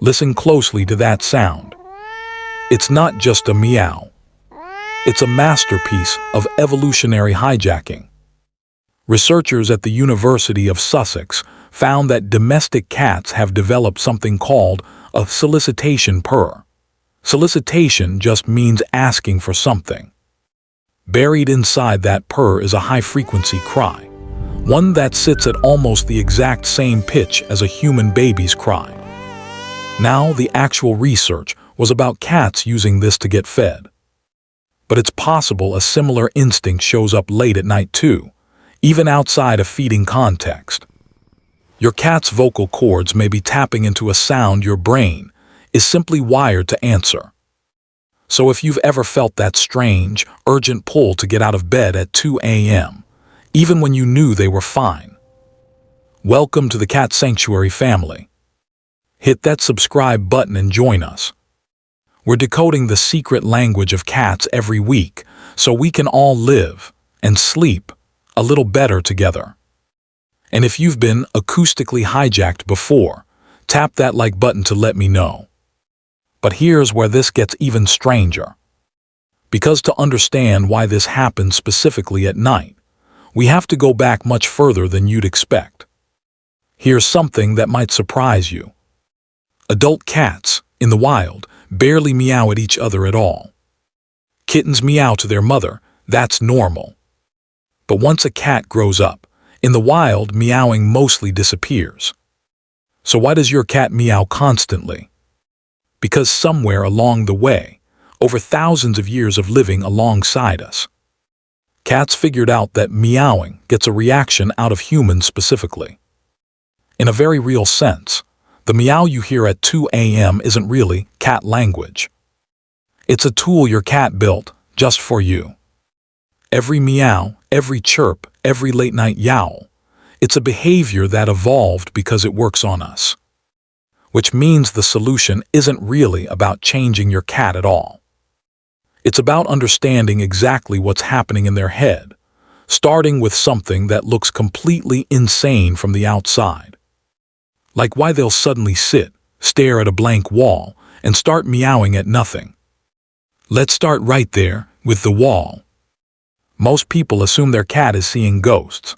Listen closely to that sound. It's not just a meow. It's a masterpiece of evolutionary hijacking. Researchers at the University of Sussex found that domestic cats have developed something called a solicitation purr. Solicitation just means asking for something. Buried inside that purr is a high-frequency cry, one that sits at almost the exact same pitch as a human baby's cry. Now, the actual research was about cats using this to get fed. But it's possible a similar instinct shows up late at night too, even outside a feeding context. Your cat's vocal cords may be tapping into a sound your brain is simply wired to answer. So if you've ever felt that strange, urgent pull to get out of bed at 2 a.m., even when you knew they were fine, welcome to the Cat Sanctuary family. Hit that subscribe button and join us. We're decoding the secret language of cats every week so we can all live and sleep a little better together. And if you've been acoustically hijacked before, tap that like button to let me know. But here's where this gets even stranger. Because to understand why this happens specifically at night, we have to go back much further than you'd expect. Here's something that might surprise you. Adult cats, in the wild, barely meow at each other at all. Kittens meow to their mother, that's normal. But once a cat grows up, in the wild, meowing mostly disappears. So why does your cat meow constantly? Because somewhere along the way, over thousands of years of living alongside us, cats figured out that meowing gets a reaction out of humans specifically. In a very real sense, the meow you hear at 2 a.m. isn't really cat language. It's a tool your cat built just for you. Every meow, every chirp, every late-night yowl, it's a behavior that evolved because it works on us. Which means the solution isn't really about changing your cat at all. It's about understanding exactly what's happening in their head, starting with something that looks completely insane from the outside. Like why they'll suddenly sit, stare at a blank wall, and start meowing at nothing. Let's start right there, with the wall. Most people assume their cat is seeing ghosts.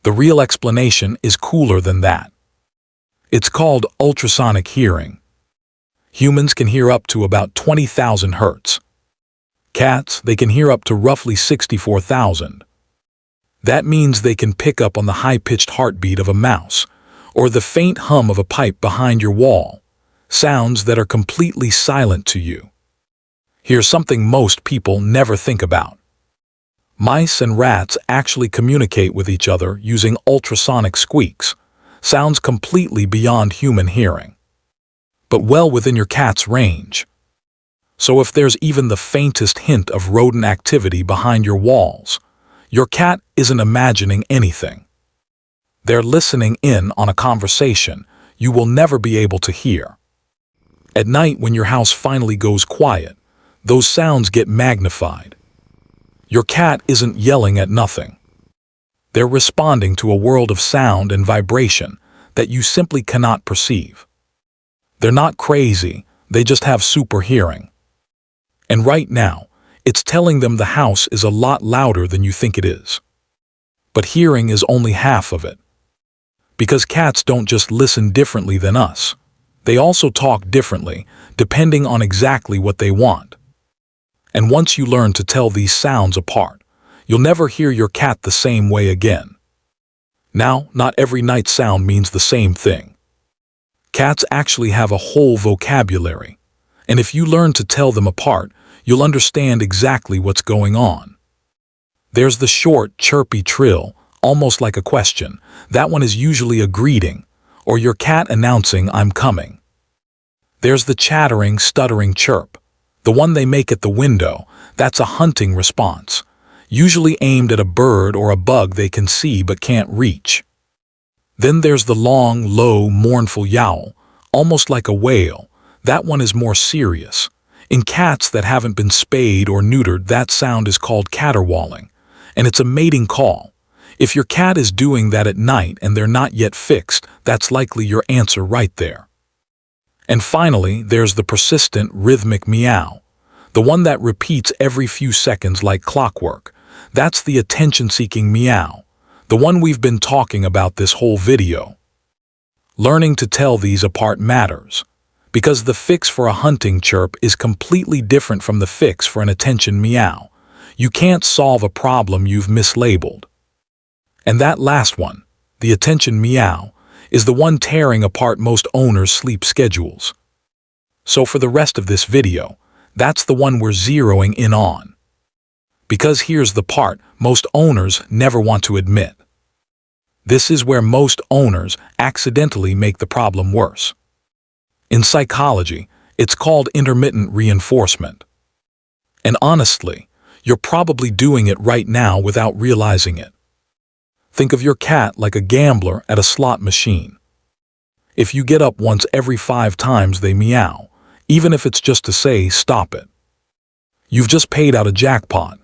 The real explanation is cooler than that. It's called ultrasonic hearing. Humans can hear up to about 20,000 hertz. Cats, they can hear up to roughly 64,000. That means they can pick up on the high-pitched heartbeat of a mouse, or the faint hum of a pipe behind your wall, sounds that are completely silent to you. Here's something most people never think about. Mice and rats actually communicate with each other using ultrasonic squeaks, sounds completely beyond human hearing, but well within your cat's range. So if there's even the faintest hint of rodent activity behind your walls, your cat isn't imagining anything. They're listening in on a conversation you will never be able to hear. At night, when your house finally goes quiet, those sounds get magnified. Your cat isn't yelling at nothing. They're responding to a world of sound and vibration that you simply cannot perceive. They're not crazy, they just have super hearing. And right now, it's telling them the house is a lot louder than you think it is. But hearing is only half of it. Because cats don't just listen differently than us. They also talk differently, depending on exactly what they want. And once you learn to tell these sounds apart, you'll never hear your cat the same way again. Now, not every night sound means the same thing. Cats actually have a whole vocabulary, and if you learn to tell them apart, you'll understand exactly what's going on. There's the short, chirpy trill, almost like a question. That one is usually a greeting, or your cat announcing, "I'm coming." There's the chattering, stuttering chirp, the one they make at the window. That's a hunting response, usually aimed at a bird or a bug they can see but can't reach. Then there's the long, low, mournful yowl, almost like a wail. That one is more serious. In cats that haven't been spayed or neutered, that sound is called caterwauling, and it's a mating call. If your cat is doing that at night and they're not yet fixed, that's likely your answer right there. And finally, there's the persistent rhythmic meow, the one that repeats every few seconds like clockwork. That's the attention-seeking meow, the one we've been talking about this whole video. Learning to tell these apart matters, because the fix for a hunting chirp is completely different from the fix for an attention meow. You can't solve a problem you've mislabeled. And that last one, the attention meow, is the one tearing apart most owners' sleep schedules. So for the rest of this video, that's the one we're zeroing in on. Because here's the part most owners never want to admit. This is where most owners accidentally make the problem worse. In psychology, it's called intermittent reinforcement. And honestly, you're probably doing it right now without realizing it. Think of your cat like a gambler at a slot machine. If you get up once every 5 times they meow, even if it's just to say stop it, you've just paid out a jackpot.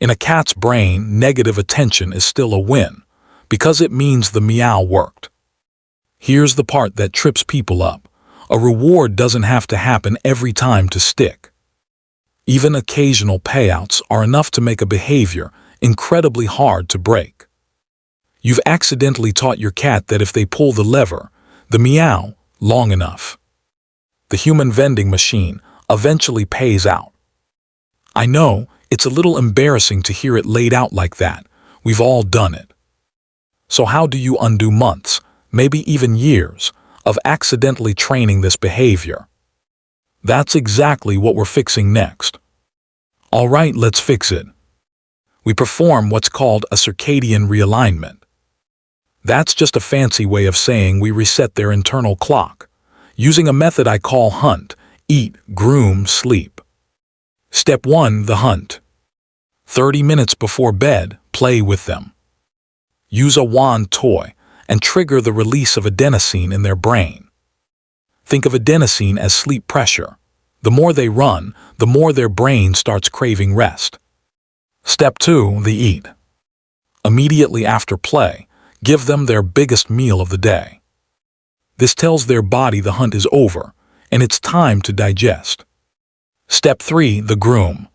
In a cat's brain, negative attention is still a win, because it means the meow worked. Here's the part that trips people up. A reward doesn't have to happen every time to stick. Even occasional payouts are enough to make a behavior incredibly hard to break. You've accidentally taught your cat that if they pull the lever, the meow, long enough, the human vending machine eventually pays out. I know, it's a little embarrassing to hear it laid out like that. We've all done it. So how do you undo months, maybe even years, of accidentally training this behavior? That's exactly what we're fixing next. All right, let's fix it. We perform what's called a circadian realignment. That's just a fancy way of saying we reset their internal clock, using a method I call hunt, eat, groom, sleep. Step 1, the hunt. 30 minutes before bed, play with them. Use a wand toy and trigger the release of adenosine in their brain. Think of adenosine as sleep pressure. The more they run, the more their brain starts craving rest. Step 2, the eat. Immediately after play, give them their biggest meal of the day. This tells their body the hunt is over, and it's time to digest. Step 3, the groom.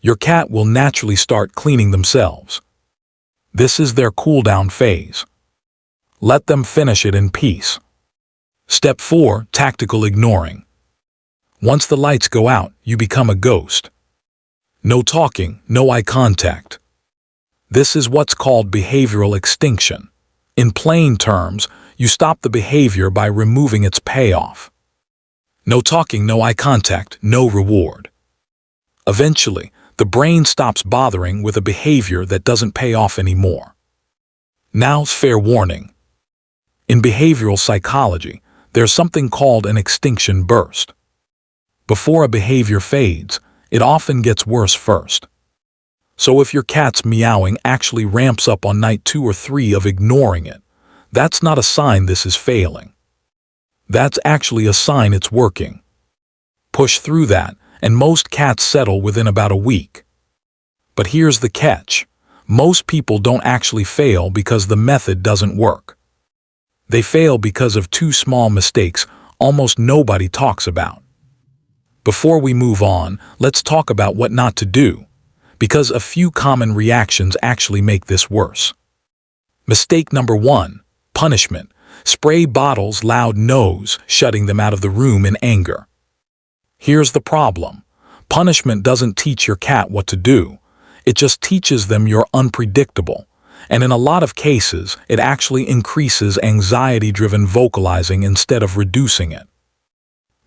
Your cat will naturally start cleaning themselves. This is their cool-down phase. Let them finish it in peace. Step 4, tactical ignoring. Once the lights go out, you become a ghost. No talking, no eye contact. This is what's called behavioral extinction. In plain terms, you stop the behavior by removing its payoff. No talking, no eye contact, no reward. Eventually, the brain stops bothering with a behavior that doesn't pay off anymore. Now, fair warning. In behavioral psychology, there's something called an extinction burst. Before a behavior fades, it often gets worse first. So if your cat's meowing actually ramps up on night 2 or 3 of ignoring it, that's not a sign this is failing. That's actually a sign it's working. Push through that, and most cats settle within about a week. But here's the catch. Most people don't actually fail because the method doesn't work. They fail because of 2 small mistakes almost nobody talks about. Before we move on, let's talk about what not to do, because a few common reactions actually make this worse. Mistake number 1, punishment. Spray bottles loud nose, shutting them out of the room in anger. Here's the problem. Punishment doesn't teach your cat what to do. It just teaches them you're unpredictable. And in a lot of cases, it actually increases anxiety-driven vocalizing instead of reducing it.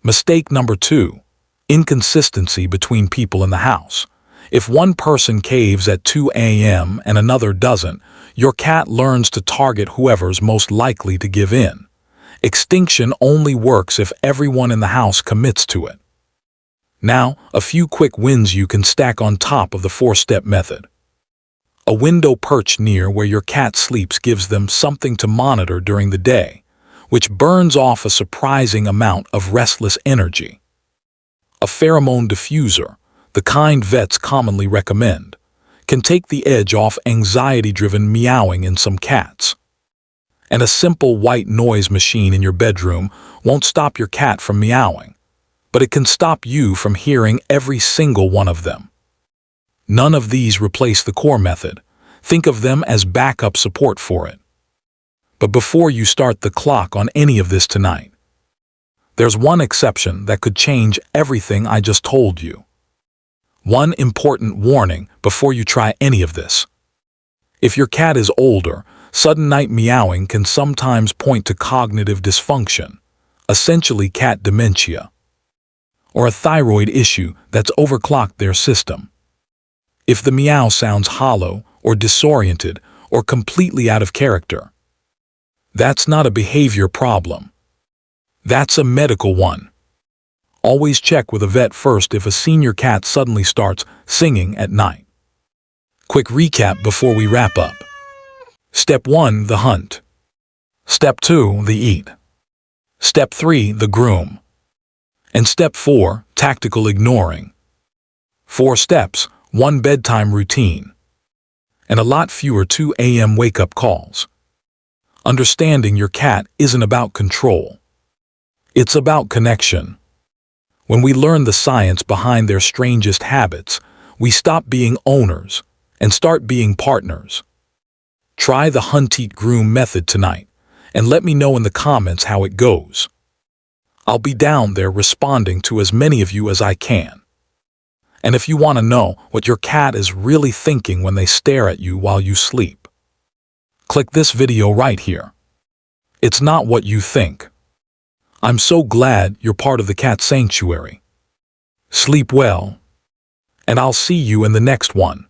Mistake number 2, inconsistency between people in the house. If one person caves at 2 a.m. and another doesn't, your cat learns to target whoever's most likely to give in. Extinction only works if everyone in the house commits to it. Now, a few quick wins you can stack on top of the 4-step method. A window perched near where your cat sleeps gives them something to monitor during the day, which burns off a surprising amount of restless energy. A pheromone diffuser, the kind vets commonly recommend, can take the edge off anxiety-driven meowing in some cats. And a simple white noise machine in your bedroom won't stop your cat from meowing, but it can stop you from hearing every single one of them. None of these replace the core method. Think of them as backup support for it. But before you start the clock on any of this tonight, there's one exception that could change everything I just told you. One important warning before you try any of this. If your cat is older, sudden night meowing can sometimes point to cognitive dysfunction, essentially cat dementia, or a thyroid issue that's overclocked their system. If the meow sounds hollow or disoriented or completely out of character, that's not a behavior problem. That's a medical one. Always check with a vet first if a senior cat suddenly starts singing at night. Quick recap before we wrap up. Step 1, the hunt. Step 2, the eat. Step 3, the groom. And Step 4, tactical ignoring. 4 steps, 1 bedtime routine, and a lot fewer 2 a.m. wake-up calls. Understanding your cat isn't about control. It's about connection. When we learn the science behind their strangest habits, we stop being owners and start being partners. Try the hunt-eat-groom method tonight, and let me know in the comments how it goes. I'll be down there responding to as many of you as I can. And if you want to know what your cat is really thinking when they stare at you while you sleep, click this video right here. It's not what you think. I'm so glad you're part of the cat sanctuary. Sleep well, and I'll see you in the next one.